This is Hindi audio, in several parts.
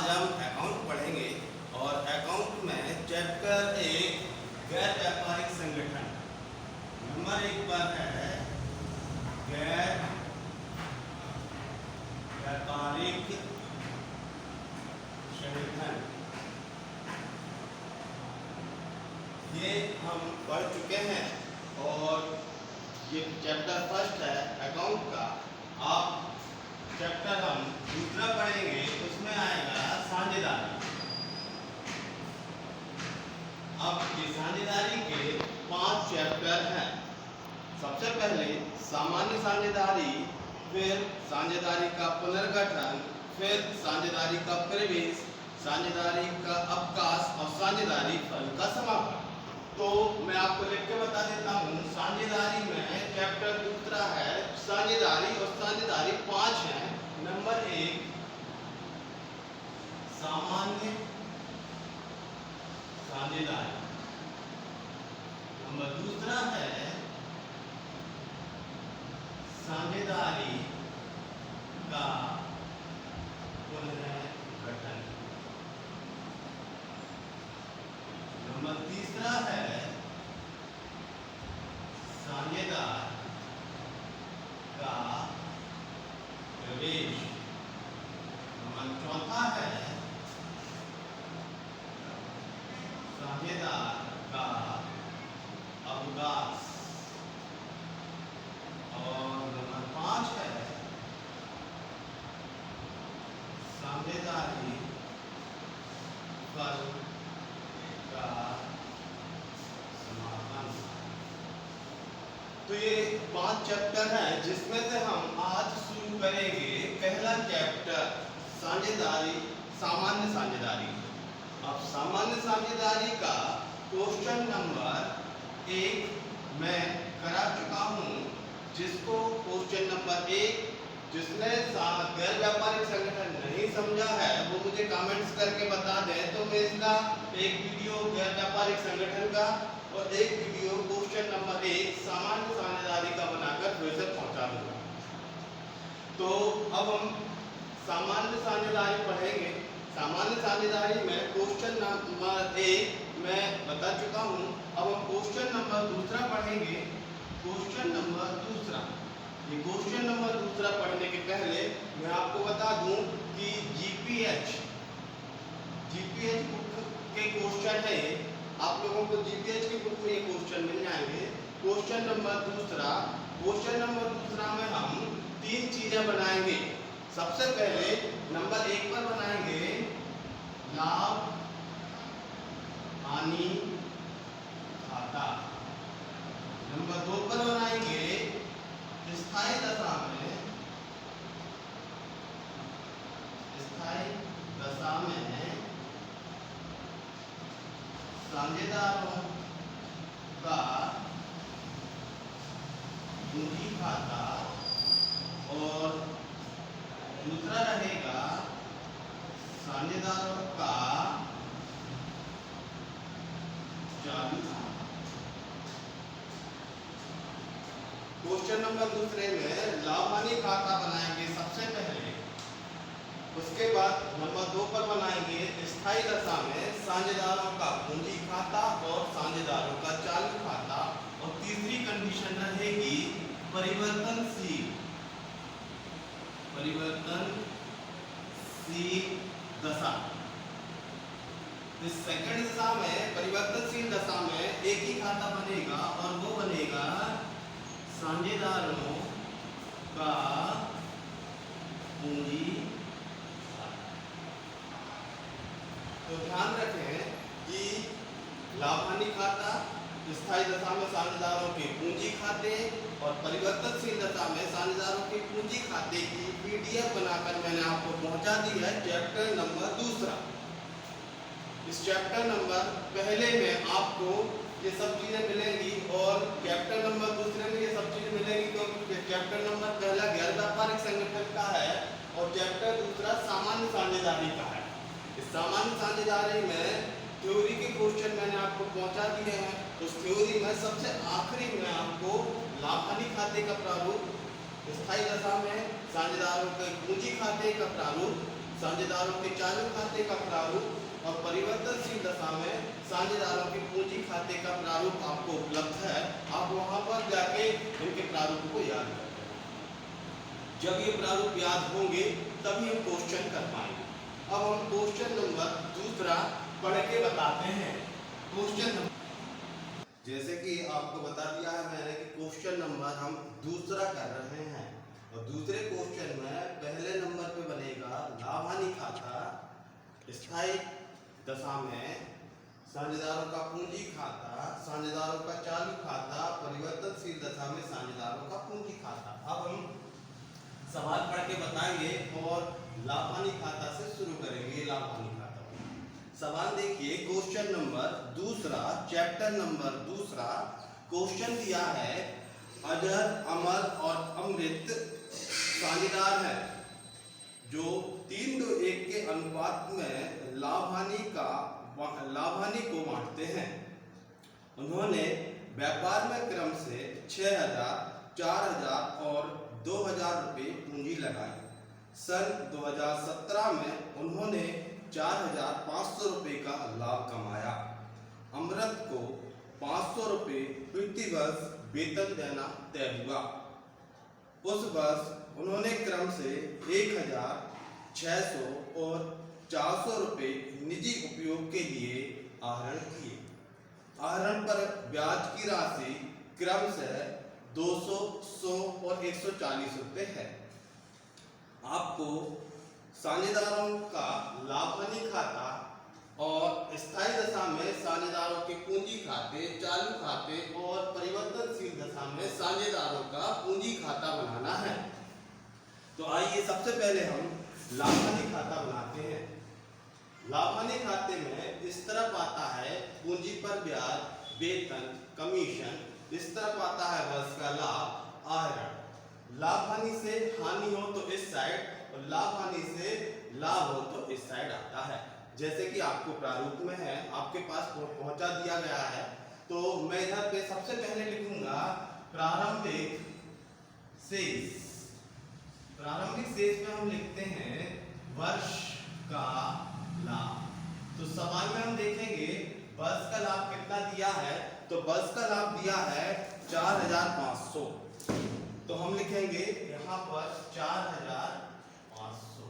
आज हम अकाउंट पढ़ेंगे और अकाउंट में चैप्टर 1 गैर व्यापारिक संगठन। नंबर 1 पर है गैर व्यापारिक संगठन। ये हम पढ़ चुके हैं और ये चैप्टर फर्स्ट है अकाउंट का। आप चैप्टर हम दूसरा पढ़ेंगे, उसमें आएगा साझेदारी। अब ये साझेदारी के 5 चैप्टर हैं। सबसे पहले सामान्य साझेदारी, फिर साझेदारी का पुनर्गठन, फिर साझेदारी का प्रवेश, साझेदारी का अवकाश और साझेदारी फल का समापन। तो मैं आपको लिख के बता देता हूँ, साझेदारी में चैप्टर दूसरा है साझेदारी और साझेदारी 5 है। नंबर 1 सामान्य साझेदारी, नंबर दूसरा है साझेदारी का पुनर्गठन, नंबर तीसरा है साझेदार का प्रवेश, नंबर चौथा है साझेदार का अवकाश और नंबर 5 है साझेदारी फल का समापन। तो ये 5 चैप्टर हैं जिसमें से हम आज शुरू करेंगे पहला चैप्टर साझेदारी, सामान्य साझेदारी। अब सामान्य साझेदारी का क्वेश्चन नंबर 1 मैं करा चुका हूँ, जिसको क्वेश्चन नंबर 1 जिसने गैर व्यापारिक संगठन नहीं समझा है वो मुझे कमेंट्स करके बता दे, तो मैं इसका एक वीडियो गैर व्यापारिक संगठन का और एक वीडियो क्वेश्चन नंबर 1 सामान्य साझेदारी का बनाकर फिर से पहुंचा दूंगा। तो अब हम सामान्य साझेदारी पढ़ेंगे। सामान्य साझेदारी में क्वेश्चन नंबर 1 मैं बता चुका हूँ। अब हम क्वेश्चन नंबर दूसरा पढ़ेंगे। क्वेश्चन नंबर दूसरा, ये क्वेश्चन नंबर दूसरा पढ़ने के पहले मैं आपको बता दूं कि जीपीएच बुक के क्वेश्चन है। आप लोगों को जीपीएच की बुक में ये क्वेश्चन मिल जाएंगे। क्वेश्चन नंबर दूसरा में हम 3 चीजें बनाएंगे। सबसे पहले नंबर 1 पर बनाएंगे लाभ हानि खाता, नंबर 2 पर बनाएंगे स्थायी दशा में साझेदारों का पूंजी खाता और दूसरा रहेगा साझेदारों का चालू खाता। क्वेश्चन नंबर दूसरे में लाभ हानि खाता बनाएंगे सबसे पहले। उसके बाद नंबर 2 पर बनाएंगे स्थायी दशा में साझेदारों का पूंजी खाता और साझेदारों का चालू खाता, और तीसरी कंडीशन रहेगी परिवर्तनशील दशा। इस सेकंड दशा में, परिवर्तनशील दशा में एक ही खाता बनेगा और वो बनेगा साझेदारों का पूंजी। तो ध्यान रखें कि लाभ हानि खाता, स्थायी दशा में साझेदारों के पूंजी खाते और परिवर्तनशील दशा में साझेदारों के पूंजी खाते की पीडीएफ बनाकर मैंने आपको पहुंचा दी है चैप्टर नंबर दूसरा। इस चैप्टर नंबर पहले में आपको ये सब चीजें मिलेंगी और चैप्टर नंबर दूसरे में ये सब चीजें मिलेंगी, क्योंकि चैप्टर नंबर पहला गैर व्यापारिक संगठन का है और चैप्टर दूसरा सामान्य साझेदारी का है। इस सामान्य साझेदारी में थ्योरी के क्वेश्चन मैंने आपको पहुंचा दिए हैं। उस थ्योरी में सबसे आखिरी में आपको लाभ हानि खाते का प्रारूप, स्थायी दशा में साझेदारों के पूंजी खाते का प्रारूप, साझेदारों के चालू खाते का प्रारूप और परिवर्तनशील दशा में साझेदारों के पूंजी खाते का प्रारूप आपको उपलब्ध है। आप वहां पर जाके इनके प्रारूप को याद करें। जब ये प्रारूप याद होंगे तभी हम क्वेश्चन कर पाएंगे। अब हम क्वेश्चन नंबर दूसरा पढ़ के बताते हैं। क्वेश्चन नंबर जैसे कि आपको बता दिया है मैंने कि क्वेश्चन नंबर हम दूसरा कर रहे हैं और दूसरे क्वेश्चन में पहले नंबर पे बनेगा लाभ हानि खाता, स्थायी दशा में साझेदारों का पूंजी खाता, साझेदारों का चालू खाता, परिवर्तनशील दशा में साझेदारों का पूंजी खाता। अब हम सवाल पढ़ के बताएंगे और लाभ हानि खाता से शुरू करेंगे। लाभ हानि खाता सवाल देखिए, क्वेश्चन नंबर दूसरा, चैप्टर नंबर दूसरा। क्वेश्चन दिया है अजर, अमर और अमृत साझेदार है जो 3:1 के अनुपात में लाभ हानि को बांटते हैं। उन्होंने व्यापार में क्रम से 6,000, 4,000 और 2,000 रुपये पूंजी लगाई। सन 2017 में उन्होंने 4,500 रुपये का लाभ कमाया। अमृत को 500 रुपये प्रति वर्ष वेतन देना तय हुआ। उस वर्ष उन्होंने क्रम से 1,600 और 400 रुपये निजी उपयोग के लिए आहरण किए। आहरण पर ब्याज की राशि क्रम से 200, 100 और 140 रुपये है। आपको साझेदारों का लाभ हानि खाता और स्थायी दशा में साझेदारों के पूंजी खाते, चालू खाते और परिवर्तनशील दशा में साझेदारों का पूंजी खाता बनाना है। तो आइए सबसे पहले हम लाभ हानि खाता बनाते हैं। लाभ हानि खाते में इस तरफ आता है पूंजी पर ब्याज, वेतन, कमीशन, इस तरफ आता है वर्ष का लाभ, आहरण। लाभ हानि से हानि हो तो इस साइड और लाभ हानि से लाभ हो तो इस साइड आता है। जैसे कि आपको प्रारूप में है, आपके पास पहुंचा दिया गया है। तो मैं इधर पे सबसे पहले लिखूंगा प्रारंभिक शेष। प्रारंभिक शेष में हम लिखते हैं वर्ष का लाभ। तो सवाल में हम देखेंगे वर्ष का लाभ कितना दिया है, तो वर्ष का लाभ दिया है 4,500। तो हम लिखेंगे यहाँ पर 4,500।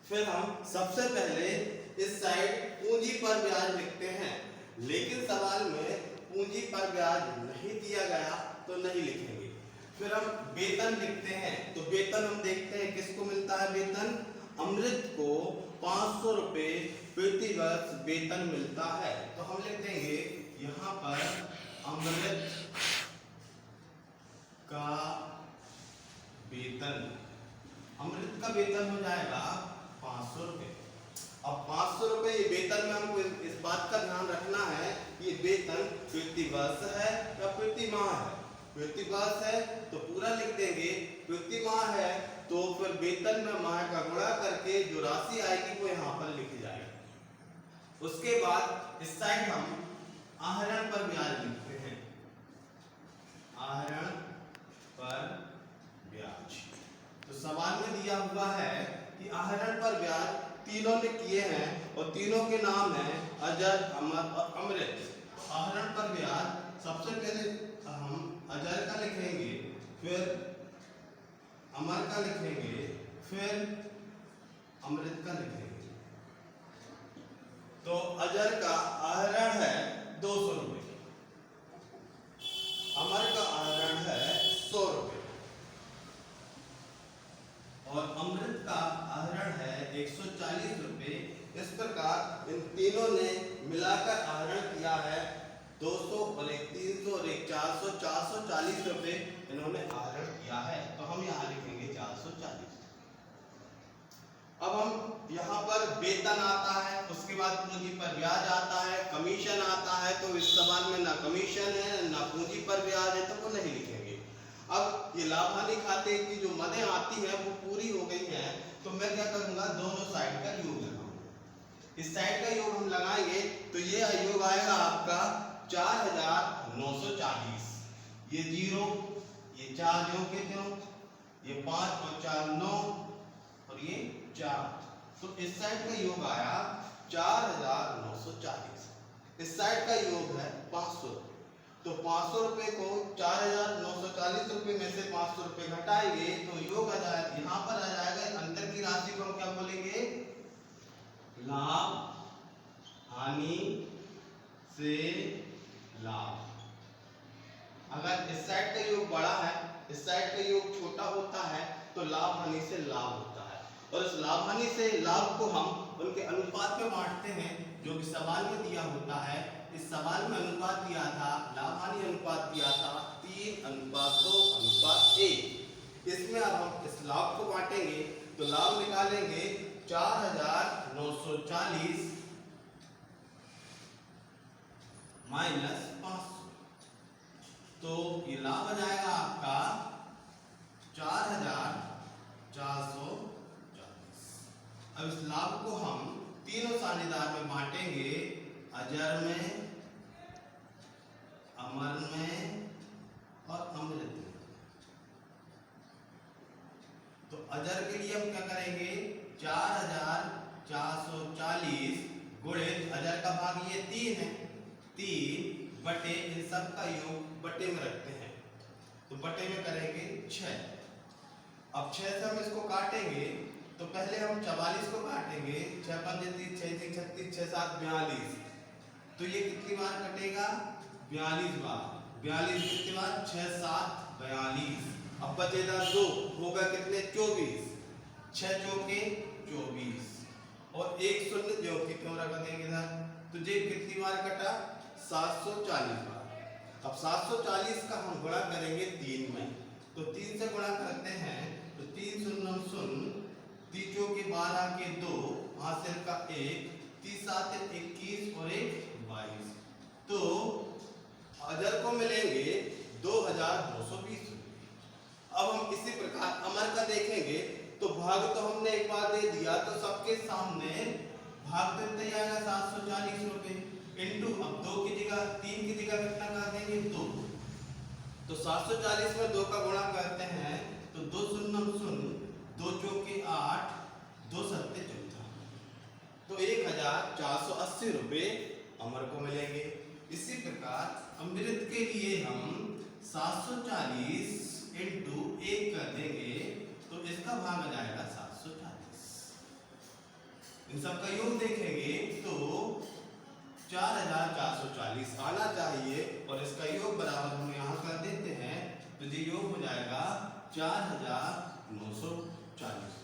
फिर हम सबसे पहले इस साइड पूंजी पर ब्याज लिखते हैं, लेकिन सवाल में पूंजी पर ब्याज नहीं दिया गया तो नहीं लिखेंगे। फिर हम वेतन लिखते हैं, तो वेतन हम देखते हैं किसको मिलता है वेतन, अमृत को 500 रुपये प्रति वर्ष वेतन मिलता है। तो हम लिख देंगे यहाँ पर अमृत का वेतन, अमृत का वेतन हो जाएगा 500 रुपये। अब 500 रुपये ये वेतन में हमको इस बात का ध्यान रखना है ये वेतन प्रति वर्ष है या प्रति माह है। प्रति वर्ष है तो पूरा लिख देंगे, प्रति माह है तो फिर वेतन में माह का गुणा करके जो राशि आएगी वो यहाँ पर लिखी जाएगी। उसके बाद इस साइड हम आहरण पर ब्याज लिखते हैं, आहरण पर ब्याज। तो सवाल में दिया हुआ है कि आहरण पर ब्याज तीनों ने किए हैं और तीनों के नाम हैं अजर, अमर और अमृत। आहरण पर ब्याज सबसे पहले हम अजर का लिखेंगे, फिर अमर का लिखेंगे, फिर अमृत का लिखेंगे। तो अजर का आहरण है 200 रुपये, अमर का आहरण है 100 रुपये और अमृत का आहरण है 140 रुपये। इस प्रकार इन तीनों ने मिलाकर आहरण किया है 200 और एक 300 और एक 400, 440 रुपये इन्होंने आहरण किया है। तो हम यहाँ लिखेंगे 440। अब हम यहाँ पर वेतन आता है, उसके बाद पूंजी पर ब्याज आता है, कमीशन आता है। तो इस सवाल में ना कमीशन है ना पूंजी पर ब्याज है तो वो नहीं लिखेंगे। अब ये लाभ हानि खाते की जो मदें आती हैं वो पूरी हो गई हैं, तो मैं क्या करूँगा दोनों साइड का योग लगाऊंगा। इस साइड का योग हम लगाएंगे तो ये योग आएगा आपका 4,940। ये 0, ये 4 ज्यों के त्यों, ये 5 और 4 9 और ये 4, तो इस साइड का योग आया 4940। इस साइड का योग है 500, तो 500 रुपए को 4940 रुपए में से 500 रुपए घटाएंगे तो योग आ जाए, यहाँ पर आ जाएगा अंतर की राशि को हम क्या बोलेंगे, लाभ हानि से लाभ। अगर इस साइड का योग बड़ा है, इस साइड का योग छोटा होता है तो लाभ हानि से लाभ होता है, और इस लाभ हानि से लाभ को हम उनके अनुपात में बांटते हैं जो कि सवाल में दिया होता है। इस सवाल में अनुपात दिया था, लाभ हानि अनुपात दिया था 3:2:1। इसमें अब हम इस लाभ को बांटेंगे तो लाभ निकालेंगे 4940 माइनस 500, तो ये लाभ आ जाएगा आपका 4440। अब इस लाभ को हम तीनों साझेदार में बांटेंगे, अजर में, अमर में और अमृत में। तो अजर के लिए हम क्या करेंगे, 4440 गुणित अजर का भाग ये 3 है, 3 बटे इन सब का योग बटे में रखते हैं, तो बटे में करेंगे 6। अब 6 से हम इसको काटेंगे तो पहले हम 44 को काटेंगे, 6 पंजे 30, 6 36, 6 7 42, तो ये कितनी बार कटेगा, 42 बार। 42 कितनी बार, 6 7 42। अब बचेगा 2, होगा कितने, 24, 6 चौके 24 और 1 शून्य जो कि क्यों रख देंगे इधर, तो ये कितनी बार कटा, 740 बार। अब 740 का हम गुणा करेंगे 3 में, तो 3 से गुणा करते हैं तो 3 शून्य 3 चौके 12 के 2, हासिल का 1, 3 7 21 और 1 22, तो अजर को मिलेंगे 2220 रुपये। अब हम इसी प्रकार अमर का देखेंगे तो भाग तो हमने एक बार दे दिया, तो सबके सामने भाग देते जाएगा 740 रुपये इंटू, अब 2 की जगह 3 की जगह कितना कर देंगे 2, तो 740 में 2 का गुणा करते हैं तो 2 शून्य 2 चौके 8, 2 सत्ते 14, तो 1480 रुपये अमर को मिलेंगे। इसी प्रकार अमृत के लिए हम 740 इंटू 1 कर देंगे तो इसका भाग आ जाएगा 740। इन सब का योग देखेंगे तो 4440 आना चाहिए, और इसका योग बराबर हम यहाँ कर देते हैं तो ये योग हो जाएगा 4940।